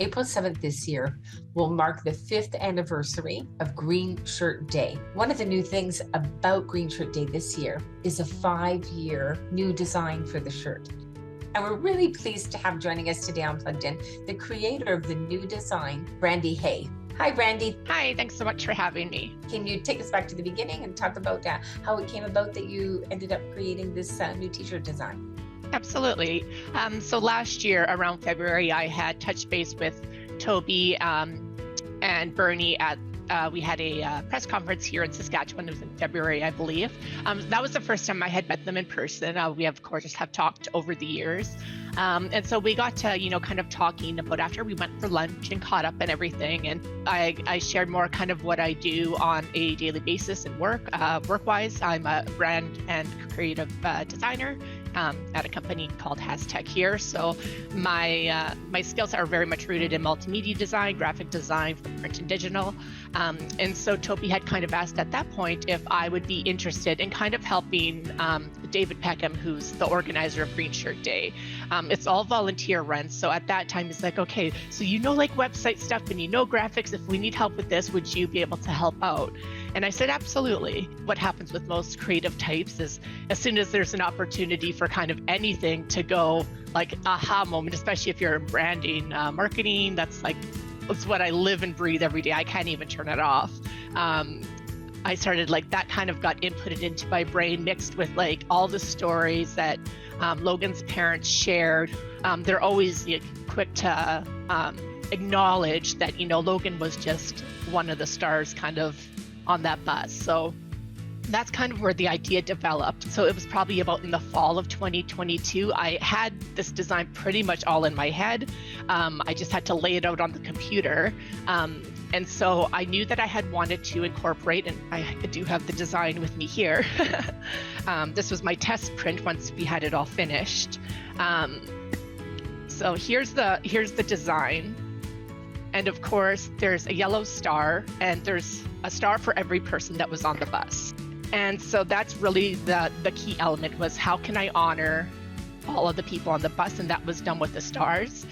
April 7th this year will mark the 5th anniversary of Green Shirt Day. One of the new things about Green Shirt Day this year is a 5-year new design for the shirt. And we're really pleased to have joining us today on Plugged In, the creator of the new design, Brandy Hay. Hi, Brandy. Hi, thanks so much for having me. Can you take us back to the beginning and talk about how it came about that you ended up creating this new t-shirt design? Absolutely. So last year around February, I had touched base with Toby and Bernie at we had a press conference here in Saskatchewan. It was in February, I believe. That was the first time I had met them in person. We, of course, have talked over the years. And so we got to, kind of talking about after we went for lunch and caught up and everything. And I shared more kind of what I do on a daily basis and work-wise. I'm a brand and creative designer at a company called HasTech here. So my skills are very much rooted in multimedia design, graphic design for print and digital. And so Toby had kind of asked at that point if I would be interested in kind of helping David Peckham, who's the organizer of Green Shirt Day. It's all volunteer run. So at that time, it's like, okay, so like website stuff and graphics. If we need help with this, would you be able to help out? And I said, absolutely. What happens with most creative types is as soon as there's an opportunity for kind of anything to go like aha moment, especially if you're in branding, marketing, that's what I live and breathe every day. I can't even turn it off. I started that kind of got inputted into my brain, mixed with all the stories that Logan's parents shared. They're always quick to acknowledge that, Logan was just one of the stars kind of on that bus. So that's kind of where the idea developed. So it was probably about in the fall of 2022. I had this design pretty much all in my head. I just had to lay it out on the computer. And so I knew that I had wanted to incorporate, and I do have the design with me here. This was my test print once we had it all finished. So here's the design. And of course, there's a yellow star, and there's a star for every person that was on the bus. And so that's really the key element, was how can I honor all of the people on the bus, and that was done with the stars.